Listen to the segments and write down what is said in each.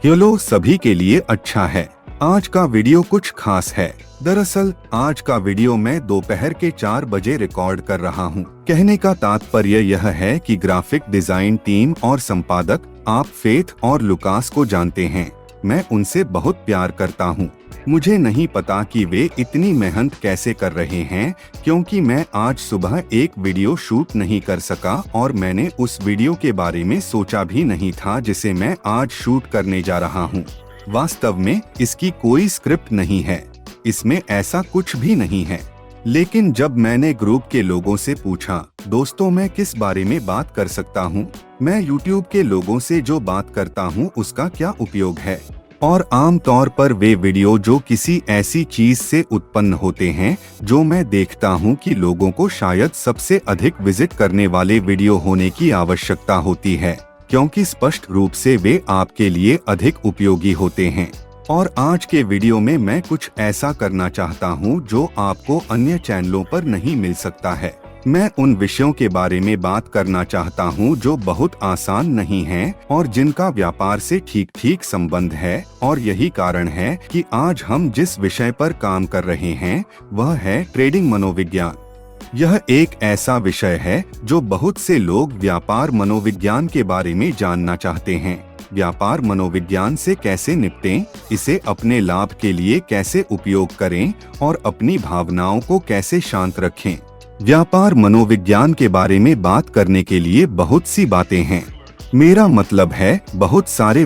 Hello सभी के लिए अच्छा है। आज का वीडियो कुछ खास है। दरअसल आज का वीडियो मैं दोपहर के 4 बजे रिकॉर्ड कर रहा हूँ। कहने का तात्पर्य यह है कि ग्राफिक डिजाइन टीम और संपादक आप फेथ और लुकास को जानते हैं। मैं उनसे बहुत प्यार करता हूँ। मुझे नहीं पता कि वे इतनी मेहनत कैसे कर रहे हैं, क्योंकि मैं आज सुबह एक वीडियो शूट नहीं कर सका और मैंने उस वीडियो के बारे में सोचा भी नहीं था जिसे मैं आज शूट करने जा रहा हूँ। वास्तव में इसकी कोई स्क्रिप्ट नहीं है, इसमें ऐसा कुछ भी नहीं है। लेकिन जब मैंने ग्रुप के लोगों से पूछा, दोस्तों मैं किस बारे में बात कर सकता हूँ, मैं YouTube के लोगों से जो बात करता हूँ उसका क्या उपयोग है, और आम तौर पर वे वीडियो जो किसी ऐसी चीज से उत्पन्न होते हैं जो मैं देखता हूं कि लोगों को शायद सबसे अधिक विजिट करने वाले वीडियो होने की आवश्यकता होती है, क्योंकि स्पष्ट रूप से वे आपके लिए अधिक उपयोगी होते हैं। और आज के वीडियो में मैं कुछ ऐसा करना चाहता हूं जो आपको अन्य चैनलों पर नहीं मिल सकता है। मैं उन विषयों के बारे में बात करना चाहता हूं जो बहुत आसान नहीं हैं और जिनका व्यापार से ठीक ठीक संबंध है, और यही कारण है कि आज हम जिस विषय पर काम कर रहे हैं वह है ट्रेडिंग मनोविज्ञान। यह एक ऐसा विषय है जो बहुत से लोग व्यापार मनोविज्ञान के बारे में जानना चाहते हैं। व्यापार मनोविज्ञान से कैसे निपटें, इसे अपने लाभ के लिए कैसे उपयोग करें और अपनी भावनाओं को कैसे शांत रखें। व्यापार मनोविज्ञान के बारे में बात करने के लिए बहुत सी बातें हैं। मेरा मतलब है बहुत सारे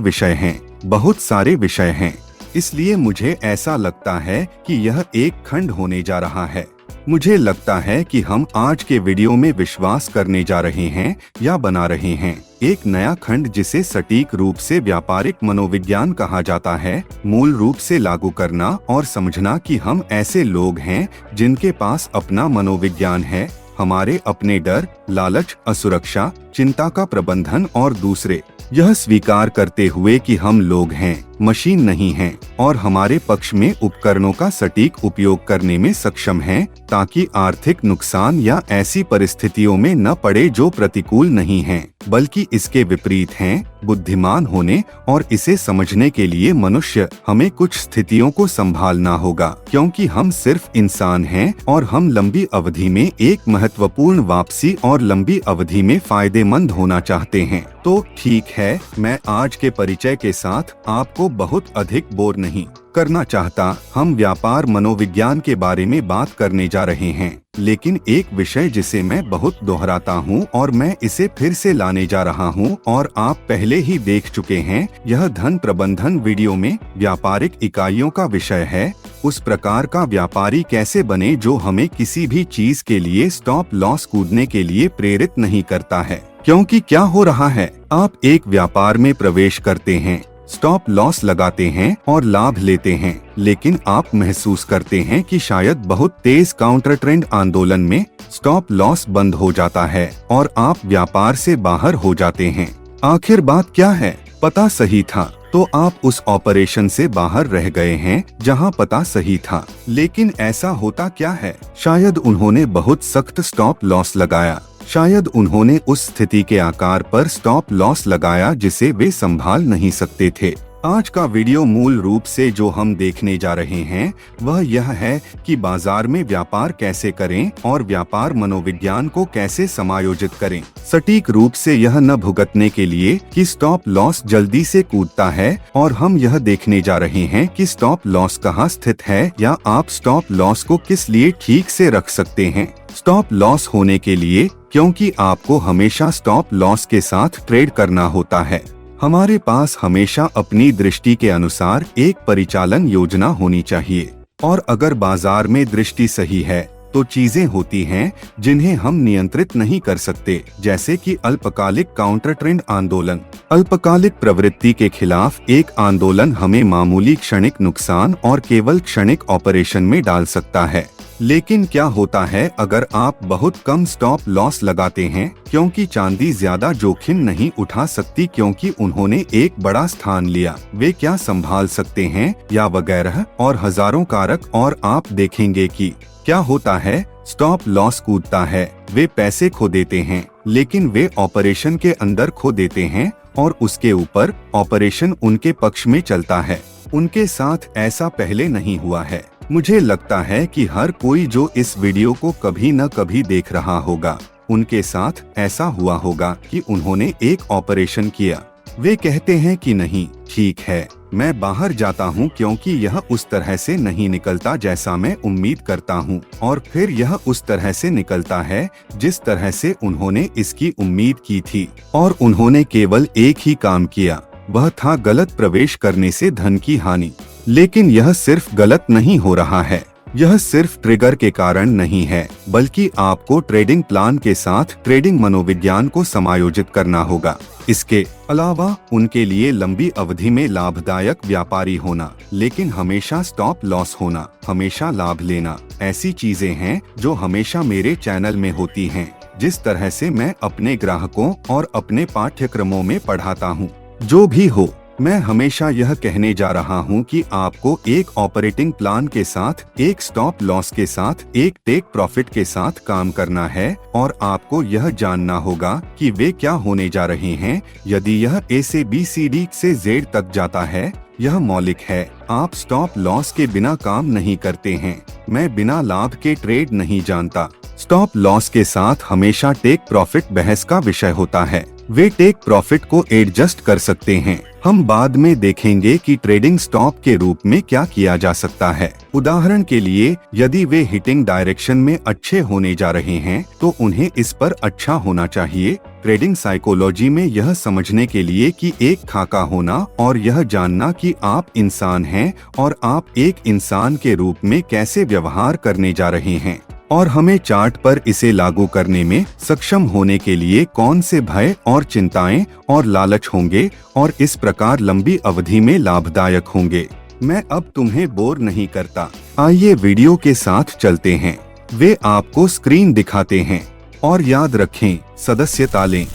विषय हैं। इसलिए मुझे ऐसा लगता है कि यह एक खंड होने जा रहा है। मुझे लगता है कि हम आज के वीडियो में विश्वास करने जा रहे हैं या बना रहे हैं एक नया खंड जिसे सटीक रूप से व्यापारिक मनोविज्ञान कहा जाता है, मूल रूप से लागू करना और समझना कि हम ऐसे लोग हैं जिनके पास अपना मनोविज्ञान है, हमारे अपने डर, लालच, असुरक्षा, चिंता का प्रबंधन और दूसरे, यह स्वीकार करते हुए कि हम लोग हैं, मशीन नहीं हैं, और हमारे पक्ष में उपकरणों का सटीक उपयोग करने में सक्षम हैं ताकि आर्थिक नुकसान या ऐसी परिस्थितियों में न पड़े जो प्रतिकूल नहीं हैं, बल्कि इसके विपरीत हैं। बुद्धिमान होने और इसे समझने के लिए मनुष्य हमें कुछ स्थितियों को संभालना होगा, क्योंकि हम सिर्फ इंसान हैं और हम लंबी अवधि में एक महत्वपूर्ण वापसी और लंबी अवधि में फायदेमंद होना चाहते हैं। तो ठीक है, मैं आज के परिचय के साथ आपको बहुत अधिक बोर नहीं करना चाहता। हम व्यापार मनोविज्ञान के बारे में बात करने जा रहे हैं, लेकिन एक विषय जिसे मैं बहुत दोहराता हूं और मैं इसे फिर से लाने जा रहा हूं और आप पहले ही देख चुके हैं, यह धन प्रबंधन वीडियो में व्यापारिक इकाइयों का विषय है। उस प्रकार का व्यापारी कैसे बने जो हमें किसी भी चीज के लिए स्टॉप लॉस कूदने के लिए प्रेरित नहीं करता है। क्योंकि क्या हो रहा है, आप एक व्यापार में प्रवेश करते हैं, स्टॉप लॉस लगाते हैं और लाभ लेते हैं, लेकिन आप महसूस करते हैं कि शायद बहुत तेज काउंटर ट्रेंड आंदोलन में स्टॉप लॉस बंद हो जाता है और आप व्यापार से बाहर हो जाते हैं। आखिर बात क्या है? पता सही था तो आप उस ऑपरेशन से बाहर रह गए हैं जहां पता सही था। लेकिन ऐसा होता क्या है? शायद उन्होंने बहुत सख्त स्टॉप लॉस लगाया, शायद उन्होंने उस स्थिति के आकार पर स्टॉप लॉस लगाया जिसे वे संभाल नहीं सकते थे। आज का वीडियो मूल रूप से जो हम देखने जा रहे हैं वह यह है कि बाजार में व्यापार कैसे करें और व्यापार मनोविज्ञान को कैसे समायोजित करें, सटीक रूप से यह न भुगतने के लिए कि स्टॉप लॉस जल्दी से कूदता है, और हम यह देखने जा रहे हैं कि स्टॉप लॉस कहाँ स्थित है या आप स्टॉप लॉस को किस लिए ठीक से रख सकते हैं। स्टॉप लॉस होने के लिए, क्योंकि आपको हमेशा स्टॉप लॉस के साथ ट्रेड करना होता है। हमारे पास हमेशा अपनी दृष्टि के अनुसार एक परिचालन योजना होनी चाहिए, और अगर बाजार में दृष्टि सही है तो चीजें होती हैं जिन्हें हम नियंत्रित नहीं कर सकते, जैसे कि अल्पकालिक काउंटर ट्रेंड आंदोलन। अल्पकालिक प्रवृत्ति के खिलाफ एक आंदोलन हमें मामूली क्षणिक नुकसान और केवल क्षणिक ऑपरेशन में डाल सकता है। लेकिन क्या होता है अगर आप बहुत कम स्टॉप लॉस लगाते हैं, क्योंकि चांदी ज्यादा जोखिम नहीं उठा सकती क्योंकि उन्होंने एक बड़ा स्थान लिया, वे क्या संभाल सकते हैं या वगैरह और हजारों कारक, और आप देखेंगे कि क्या होता है, स्टॉप लॉस कूदता है, वे पैसे खो देते हैं, लेकिन वे ऑपरेशन के अंदर खो देते हैं और उसके ऊपर ऑपरेशन उनके पक्ष में चलता है। उनके साथ ऐसा पहले नहीं हुआ है। मुझे लगता है कि हर कोई जो इस वीडियो को कभी न कभी देख रहा होगा, उनके साथ ऐसा हुआ होगा कि उन्होंने एक ऑपरेशन किया। वे कहते हैं कि नहीं, ठीक है, मैं बाहर जाता हूं क्योंकि यह उस तरह से नहीं निकलता जैसा मैं उम्मीद करता हूं, और फिर यह उस तरह से निकलता है जिस तरह से उन्होंने इसकी उम्मीद की थी। और उन्होंने केवल एक ही काम किया, वह था गलत प्रवेश करने से धन की हानि। लेकिन यह सिर्फ गलत नहीं हो रहा है, यह सिर्फ ट्रिगर के कारण नहीं है, बल्कि आपको ट्रेडिंग प्लान के साथ ट्रेडिंग मनोविज्ञान को समायोजित करना होगा। इसके अलावा उनके लिए लंबी अवधि में लाभदायक व्यापारी होना, लेकिन हमेशा स्टॉप लॉस होना, हमेशा लाभ लेना, ऐसी चीजें हैं जो हमेशा मेरे चैनल में होती हैं, जिस तरह से मैं अपने ग्राहकों और अपने पाठ्यक्रमों में पढ़ाता हूँ। जो भी हो, मैं हमेशा यह कहने जा रहा हूं कि आपको एक ऑपरेटिंग प्लान के साथ, एक स्टॉप लॉस के साथ, एक टेक प्रॉफिट के साथ काम करना है, और आपको यह जानना होगा कि वे क्या होने जा रहे हैं। यदि यह A से B C D से Z तक जाता है, यह मौलिक है। आप स्टॉप लॉस के बिना काम नहीं करते हैं। मैं बिना लाभ के ट्रेड नहीं जानता। स्टॉप लॉस के साथ हमेशा टेक प्रॉफिट बहस का विषय होता है। वे टेक प्रॉफिट को एडजस्ट कर सकते हैं। हम बाद में देखेंगे कि ट्रेडिंग स्टॉप के रूप में क्या किया जा सकता है। उदाहरण के लिए, यदि वे हिटिंग डायरेक्शन में अच्छे होने जा रहे हैं, तो उन्हें इस पर अच्छा होना चाहिए। ट्रेडिंग साइकोलॉजी में यह समझने के लिए कि एक खाका होना और यह जानना कि आप इंसान हैं और आप एक इंसान के रूप में कैसे व्यवहार करने जा रहे हैं, और हमें चार्ट पर इसे लागू करने में सक्षम होने के लिए कौन से भय और चिंताएं और लालच होंगे और इस प्रकार लंबी अवधि में लाभदायक होंगे। मैं अब तुम्हें बोर नहीं करता, आइए वीडियो के साथ चलते हैं। वे आपको स्क्रीन दिखाते हैं, और याद रखें, सदस्यता लें।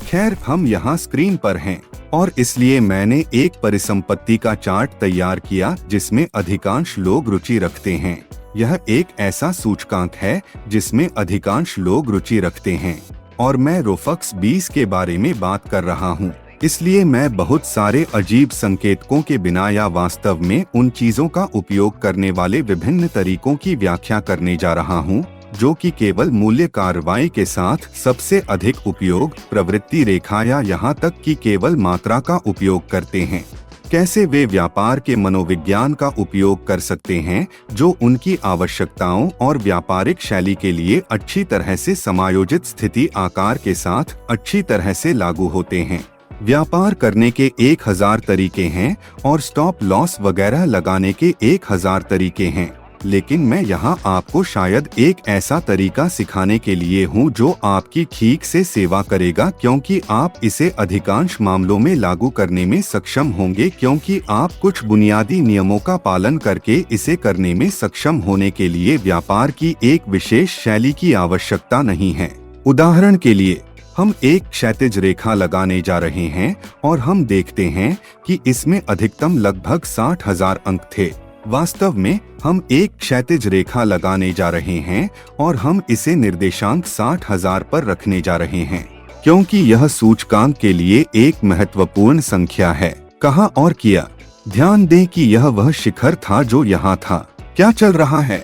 खैर, हम यहाँ स्क्रीन पर हैं, और इसलिए मैंने एक परिसंपत्ति का चार्ट तैयार किया जिसमें अधिकांश लोग रुचि रखते हैं। यह एक ऐसा सूचकांक है जिसमें अधिकांश लोग रुचि रखते हैं, और मैं रोफक्स 20 के बारे में बात कर रहा हूँ। इसलिए मैं बहुत सारे अजीब संकेतकों के बिना या वास्तव में उन चीजों का उपयोग करने वाले विभिन्न तरीकों की व्याख्या करने जा रहा हूँ जो कि केवल मूल्य कार्रवाई के साथ सबसे अधिक उपयोग, प्रवृत्ति रेखा या यहाँ तक कि केवल मात्रा का उपयोग करते हैं। कैसे वे व्यापार के मनोविज्ञान का उपयोग कर सकते हैं जो उनकी आवश्यकताओं और व्यापारिक शैली के लिए अच्छी तरह से समायोजित स्थिति आकार के साथ अच्छी तरह से लागू होते हैं। व्यापार करने के 1000 तरीके हैं और स्टॉप लॉस वगैरह लगाने के 1000 तरीके हैं, लेकिन मैं यहाँ आपको शायद एक ऐसा तरीका सिखाने के लिए हूँ जो आपकी ठीक से सेवा करेगा, क्योंकि आप इसे अधिकांश मामलों में लागू करने में सक्षम होंगे, क्योंकि आप कुछ बुनियादी नियमों का पालन करके इसे करने में सक्षम होने के लिए व्यापार की एक विशेष शैली की आवश्यकता नहीं है। उदाहरण के लिए, हम एक क्षैतिज रेखा लगाने जा रहे हैं और हम देखते हैं कि इसमें अधिकतम लगभग 60,000 अंक थे। वास्तव में हम एक क्षैतिज रेखा लगाने जा रहे हैं और हम इसे निर्देशांक 60,000 पर रखने जा रहे हैं, क्योंकि यह सूचकांक के लिए एक महत्वपूर्ण संख्या है। कहा और किया। ध्यान दें कि यह वह शिखर था जो यहाँ था। क्या चल रहा है?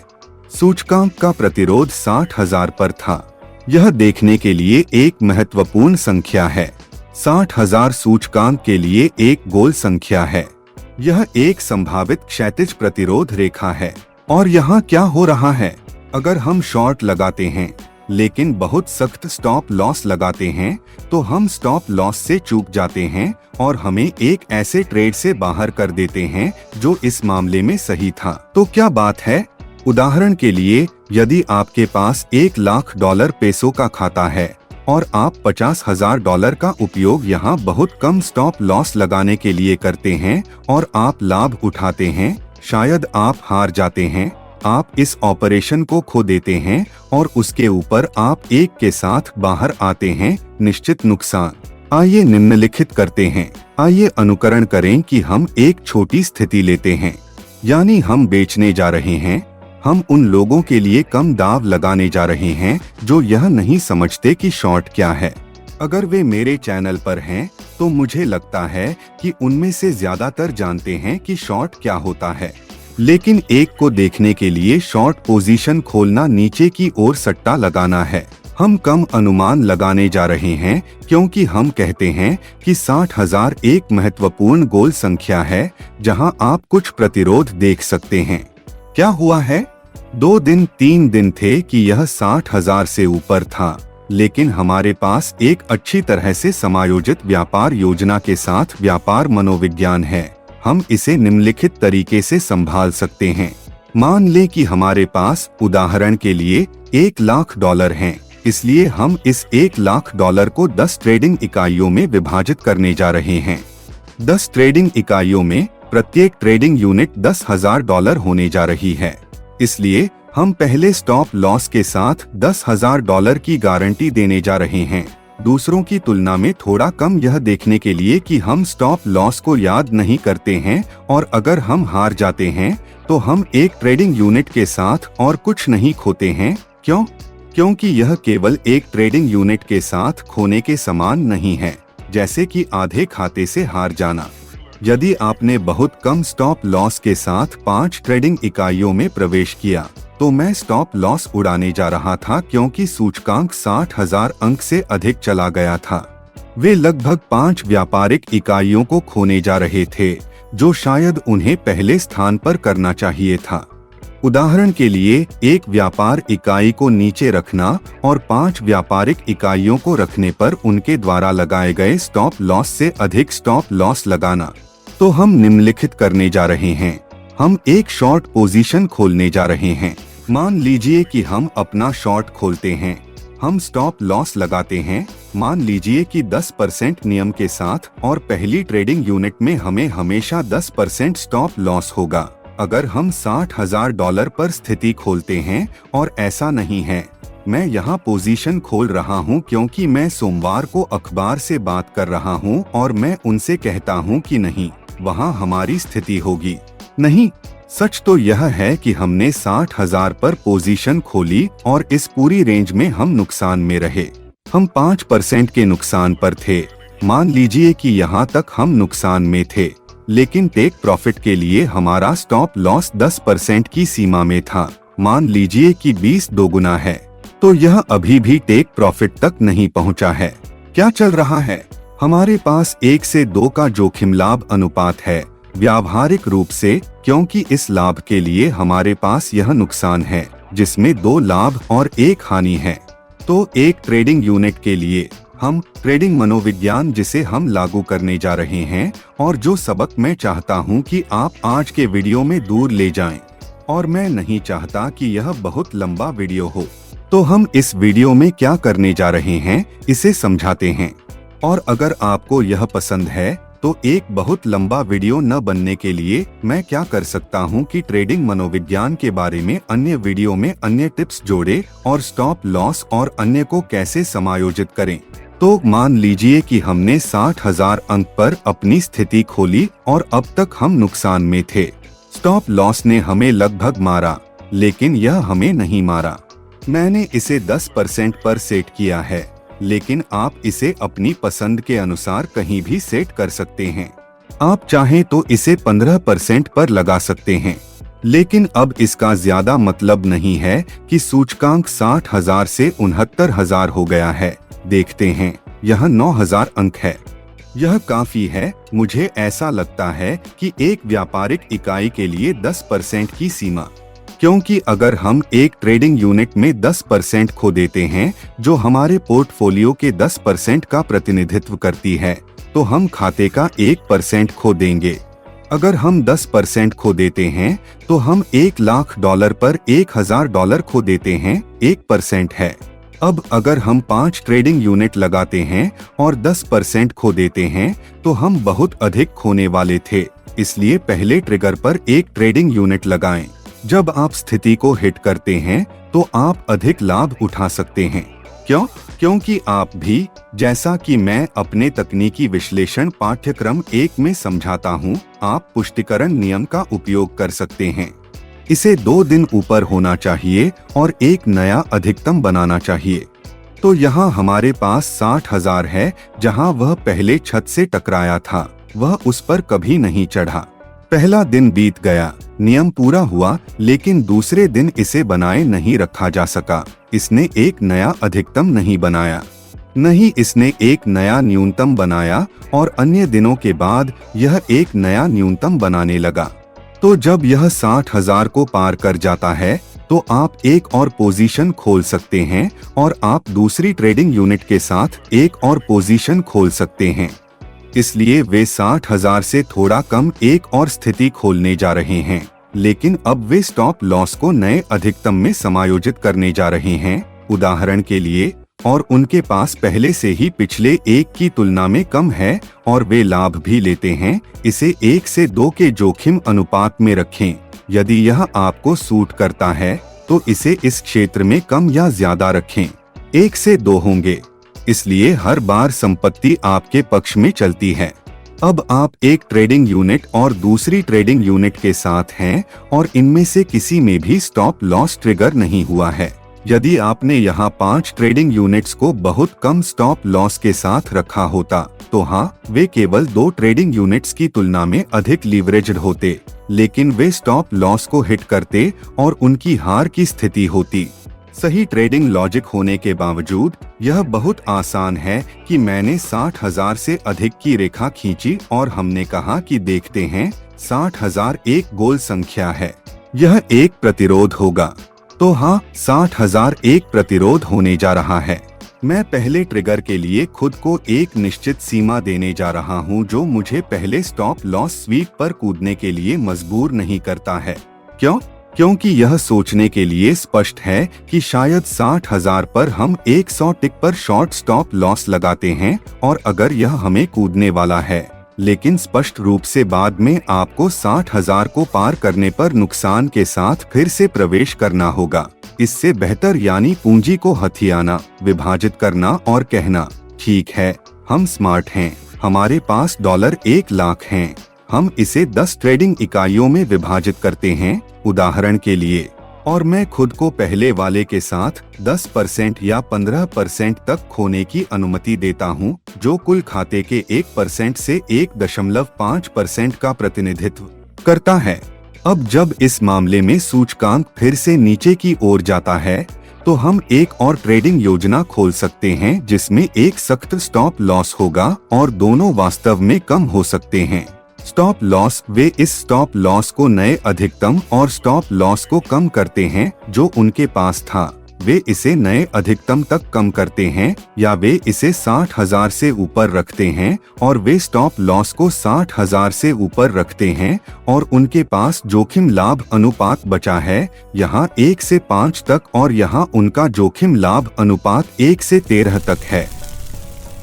सूचकांक का प्रतिरोध 60,000 पर था। यह देखने के लिए एक महत्वपूर्ण संख्या है। 60,000 सूचकांक के लिए एक गोल संख्या है। यह एक संभावित क्षैतिज प्रतिरोध रेखा है। और यहाँ क्या हो रहा है? अगर हम शॉर्ट लगाते हैं लेकिन बहुत सख्त स्टॉप लॉस लगाते हैं, तो हम स्टॉप लॉस से चूक जाते हैं और हमें एक ऐसे ट्रेड से बाहर कर देते हैं जो इस मामले में सही था। तो क्या बात है? उदाहरण के लिए, यदि आपके पास $1,00,000 पेसो का खाता है और आप $50,000 का उपयोग यहाँ बहुत कम स्टॉप लॉस लगाने के लिए करते हैं और आप लाभ उठाते हैं, शायद आप हार जाते हैं, आप इस ऑपरेशन को खो देते हैं और उसके ऊपर आप एक के साथ बाहर आते हैं, निश्चित नुकसान। आइए निम्नलिखित करते हैं। आइए अनुकरण करें कि हम एक छोटी स्थिति लेते हैं, यानी हम बेचने जा रहे हैं। हम उन लोगों के लिए कम दाव लगाने जा रहे हैं जो यह नहीं समझते कि शॉर्ट क्या है। अगर वे मेरे चैनल पर हैं तो मुझे लगता है कि उनमें से ज्यादातर जानते हैं कि शॉर्ट क्या होता है। लेकिन एक को देखने के लिए शॉर्ट पोजीशन खोलना नीचे की ओर सट्टा लगाना है। हम कम अनुमान लगाने जा रहे हैं क्योंकि हम कहते हैं कि 60,000 एक महत्वपूर्ण गोल संख्या है जहां आप कुछ प्रतिरोध देख सकते हैं। क्या हुआ है? 2 दिन 3 दिन थे कि यह 60,000 से ऊपर था, लेकिन हमारे पास एक अच्छी तरह से समायोजित व्यापार योजना के साथ व्यापार मनोविज्ञान है। हम इसे निम्नलिखित तरीके से संभाल सकते हैं। मान लें कि हमारे पास उदाहरण के लिए $1,00,000 हैं, इसलिए हम इस $1,00,000 को 10 ट्रेडिंग इकाइयों में विभाजित करने जा रहे हैं। 10 ट्रेडिंग इकाइयों में प्रत्येक ट्रेडिंग यूनिट $10,000 होने जा रही है। इसलिए हम पहले स्टॉप लॉस के साथ $10,000 की गारंटी देने जा रहे हैं। दूसरों की तुलना में थोड़ा कम यह देखने के लिए कि हम स्टॉप लॉस को याद नहीं करते हैं और अगर हम हार जाते हैं तो हम एक ट्रेडिंग यूनिट के साथ और कुछ नहीं खोते हैं। क्यों? क्योंकि यह केवल एक ट्रेडिंग यूनिट के साथ खोने के समान नहीं है, जैसे कि आधे खाते से हार जाना। यदि आपने बहुत कम स्टॉप लॉस के साथ 5 ट्रेडिंग इकाइयों में प्रवेश किया तो मैं स्टॉप लॉस उड़ाने जा रहा था क्योंकि सूचकांक 60,000 अंक से अधिक चला गया था। वे लगभग 5 व्यापारिक इकाइयों को खोने जा रहे थे जो शायद उन्हें पहले स्थान पर करना चाहिए था। उदाहरण के लिए एक व्यापार इकाई को नीचे रखना और 5 व्यापारिक इकाइयों को रखने पर उनके द्वारा लगाए गए स्टॉप लॉस से अधिक स्टॉप लॉस लगाना। तो हम निम्नलिखित करने जा रहे हैं। हम एक शॉर्ट पोजीशन खोलने जा रहे हैं। मान लीजिए कि हम अपना शॉर्ट खोलते हैं। हम स्टॉप लॉस लगाते हैं, मान लीजिए कि 10% नियम के साथ, और पहली ट्रेडिंग यूनिट में हमें हमेशा 10% स्टॉप लॉस होगा। अगर हम $60,000 पर स्थिति खोलते हैं और ऐसा नहीं है, मैं यहाँ पोजीशन खोल रहा हूँ क्योंकि मैं सोमवार को अखबार से बात कर रहा हूँ और मैं उनसे कहता हूँ कि नहीं, वहाँ हमारी स्थिति होगी। नहीं, सच तो यह है कि हमने 60,000 पर पोजीशन खोली और इस पूरी रेंज में हम नुकसान में रहे। हम 5% के नुकसान पर थे। मान लीजिए कि यहाँ तक हम नुकसान में थे, लेकिन टेक प्रॉफिट के लिए हमारा स्टॉप लॉस 10% की सीमा में था। मान लीजिए कि 20 दोगुना है, तो यह अभी भी टेक प्रॉफिट तक नहीं पहुँचा है। क्या चल रहा है? हमारे पास 1 से 2 का जोखिम लाभ अनुपात है, व्यावहारिक रूप से, क्योंकि इस लाभ के लिए हमारे पास यह नुकसान है जिसमें 2 लाभ और 1 हानि है। तो एक ट्रेडिंग यूनिट के लिए हम ट्रेडिंग मनोविज्ञान जिसे हम लागू करने जा रहे हैं और जो सबक मैं चाहता हूं कि आप आज के वीडियो में दूर ले जाएं, और मैं नहीं चाहता कि यह बहुत लंबा वीडियो हो, तो हम इस वीडियो में क्या करने जा रहे हैं इसे समझाते हैं। और अगर आपको यह पसंद है तो एक बहुत लंबा वीडियो न बनने के लिए मैं क्या कर सकता हूं कि ट्रेडिंग मनोविज्ञान के बारे में अन्य वीडियो में अन्य टिप्स जोड़े और स्टॉप लॉस और अन्य को कैसे समायोजित करें। तो मान लीजिए कि हमने 60,000 अंक पर अपनी स्थिति खोली और अब तक हम नुकसान में थे। स्टॉप लॉस ने हमें लगभग मारा, लेकिन यह हमें नहीं मारा। मैंने इसे 10% पर सेट किया है, लेकिन आप इसे अपनी पसंद के अनुसार कहीं भी सेट कर सकते हैं। आप चाहें तो इसे 15% पर लगा सकते हैं, लेकिन अब इसका ज्यादा मतलब नहीं है कि सूचकांक 60,000 से 69,000 हो गया है। देखते हैं, यह 9,000 अंक है। यह काफी है। मुझे ऐसा लगता है कि एक व्यापारिक इकाई के लिए 10% की सीमा, क्योंकि अगर हम एक ट्रेडिंग यूनिट में 10% खो देते हैं जो हमारे पोर्टफोलियो के 10% का प्रतिनिधित्व करती है, तो हम खाते का 1% खो देंगे। अगर हम 10% खो देते हैं तो हम $1,00,000 पर $1,000 खो देते हैं, 1% है। अब अगर हम 5 ट्रेडिंग यूनिट लगाते हैं और 10% खो देते हैं तो हम बहुत अधिक खोने वाले थे। इसलिए पहले ट्रिगर पर एक ट्रेडिंग यूनिट लगाएं। जब आप स्थिति को हिट करते हैं तो आप अधिक लाभ उठा सकते हैं। क्यों? क्योंकि आप भी, जैसा कि मैं अपने तकनीकी विश्लेषण पाठ्यक्रम 1 में समझाता हूं, आप पुष्टिकरण नियम का उपयोग कर सकते हैं। इसे 2 दिन ऊपर होना चाहिए और एक नया अधिकतम बनाना चाहिए। तो यहाँ हमारे पास 60,000 है। जहाँ वह पहले छत से टकराया था वह उस पर कभी नहीं चढ़ा। पहला दिन बीत गया, नियम पूरा हुआ, लेकिन दूसरे दिन इसे बनाए नहीं रखा जा सका। इसने एक नया अधिकतम नहीं बनाया, नहीं इसने एक नया न्यूनतम बनाया और अन्य दिनों के बाद यह एक नया न्यूनतम बनाने लगा। तो जब यह 60,000 को पार कर जाता है तो आप एक और पोजीशन खोल सकते हैं और आप दूसरी ट्रेडिंग यूनिट के साथ एक और पोजीशन खोल सकते हैं। इसलिए वे 60,000 से थोड़ा कम एक और स्थिति खोलने जा रहे हैं, लेकिन अब वे स्टॉप लॉस को नए अधिकतम में समायोजित करने जा रहे हैं, उदाहरण के लिए, और उनके पास पहले से ही पिछले एक की तुलना में कम है और वे लाभ भी लेते हैं। इसे 1 से 2 के जोखिम अनुपात में रखें। यदि यह आपको सूट करता है तो इसे इस क्षेत्र में कम या ज्यादा रखें। 1 से 2 होंगे, इसलिए हर बार संपत्ति आपके पक्ष में चलती है। अब आप एक ट्रेडिंग यूनिट और दूसरी ट्रेडिंग यूनिट के साथ हैं और इनमें से किसी में भी स्टॉप लॉस ट्रिगर नहीं हुआ है। यदि आपने यहाँ 5 ट्रेडिंग यूनिट्स को बहुत कम स्टॉप लॉस के साथ रखा होता तो हाँ, वे केवल 2 ट्रेडिंग यूनिट्स की तुलना में अधिक लीवरेज्ड होते, लेकिन वे स्टॉप लॉस को हिट करते और उनकी हार की स्थिति होती। सही ट्रेडिंग लॉजिक होने के बावजूद यह बहुत आसान है कि मैंने 60,000 से अधिक की रेखा खींची और हमने कहा कि देखते हैं 60,000 एक गोल संख्या है, यह एक प्रतिरोध होगा। तो हाँ, 60,000 एक प्रतिरोध होने जा रहा है। मैं पहले ट्रिगर के लिए खुद को एक निश्चित सीमा देने जा रहा हूँ जो मुझे पहले स्टॉप लॉस स्वीप पर कूदने के लिए मजबूर नहीं करता है। क्यों? क्योंकि यह सोचने के लिए स्पष्ट है कि शायद 60,000 पर हम 100 टिक पर शॉर्ट स्टॉप लॉस लगाते हैं और अगर यह हमें कूदने वाला है, लेकिन स्पष्ट रूप से बाद में आपको 60,000 को पार करने पर नुकसान के साथ फिर से प्रवेश करना होगा। इससे बेहतर यानी पूंजी को हथियाना, विभाजित करना और कहना, ठीक है, हम स्मार्ट हैं, हमारे पास $1 लाख हैं, हम इसे 10 ट्रेडिंग इकाइयों में विभाजित करते हैं, उदाहरण के लिए, और मैं खुद को पहले वाले के साथ 10% या 15% तक खोने की अनुमति देता हूं, जो कुल खाते के 1% से 1.5% का प्रतिनिधित्व करता है। अब जब इस मामले में सूचकांक फिर से नीचे की ओर जाता है तो हम एक और ट्रेडिंग योजना खोल सकते हैं जिसमें एक सख्त स्टॉप लॉस होगा और दोनों वास्तव में कम हो सकते हैं। स्टॉप लॉस, वे इस स्टॉप लॉस को नए अधिकतम और स्टॉप लॉस को कम करते हैं जो उनके पास था, वे इसे नए अधिकतम तक कम करते हैं या वे इसे 60,000 से ऊपर रखते हैं और वे स्टॉप लॉस को 60,000 से ऊपर रखते हैं और उनके पास जोखिम लाभ अनुपात बचा है यहाँ 1 से 5 तक और यहाँ उनका जोखिम लाभ अनुपात 1 से 13 तक है।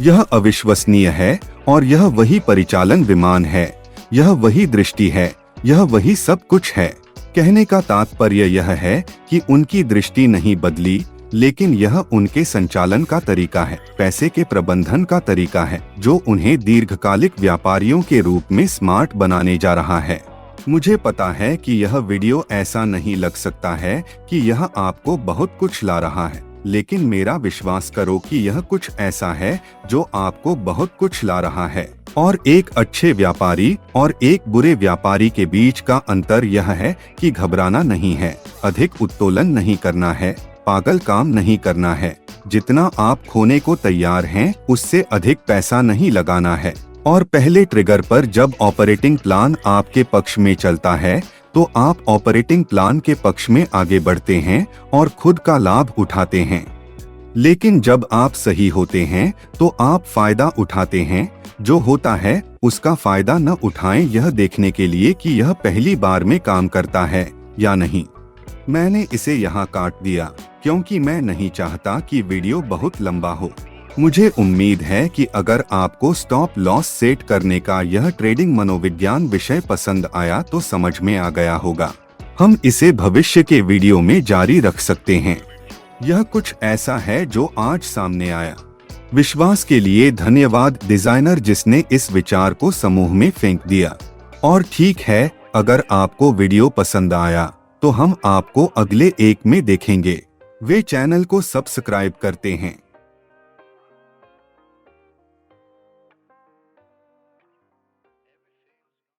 यह अविश्वसनीय है और यह वही परिचालन विमान है, यह वही दृष्टि है, यह वही सब कुछ है। कहने का तात्पर्य यह है कि उनकी दृष्टि नहीं बदली, लेकिन यह उनके संचालन का तरीका है, पैसे के प्रबंधन का तरीका है, जो उन्हें दीर्घकालिक व्यापारियों के रूप में स्मार्ट बनाने जा रहा है। मुझे पता है कि यह वीडियो ऐसा नहीं लग सकता है कि यह आपको बहुत कुछ ला रहा है, लेकिन मेरा विश्वास करो कि यह कुछ ऐसा है जो आपको बहुत कुछ ला रहा है। और एक अच्छे व्यापारी और एक बुरे व्यापारी के बीच का अंतर यह है कि घबराना नहीं है, अधिक उत्तोलन नहीं करना है, पागल काम नहीं करना है, जितना आप खोने को तैयार हैं उससे अधिक पैसा नहीं लगाना है। और पहले ट्रिगर पर जब ऑपरेटिंग प्लान आपके पक्ष में चलता है तो आप ऑपरेटिंग प्लान के पक्ष में आगे बढ़ते हैं और खुद का लाभ उठाते हैं। लेकिन जब आप सही होते हैं तो आप फायदा उठाते हैं, जो होता है उसका फायदा न उठाएं यह देखने के लिए कि यह पहली बार में काम करता है या नहीं। मैंने इसे यहाँ काट दिया क्योंकि मैं नहीं चाहता कि वीडियो बहुत लंबा हो। मुझे उम्मीद है कि अगर आपको स्टॉप लॉस सेट करने का यह ट्रेडिंग मनोविज्ञान विषय पसंद आया तो समझ में आ गया होगा। हम इसे भविष्य के वीडियो में जारी रख सकते हैं। यह कुछ ऐसा है जो आज सामने आया। विश्वास के लिए धन्यवाद डिजाइनर जिसने इस विचार को समूह में फेंक दिया। और ठीक है, अगर आपको वीडियो पसंद आया तो हम आपको अगले एक में देखेंगे। वे चैनल को सब्सक्राइब करते हैं।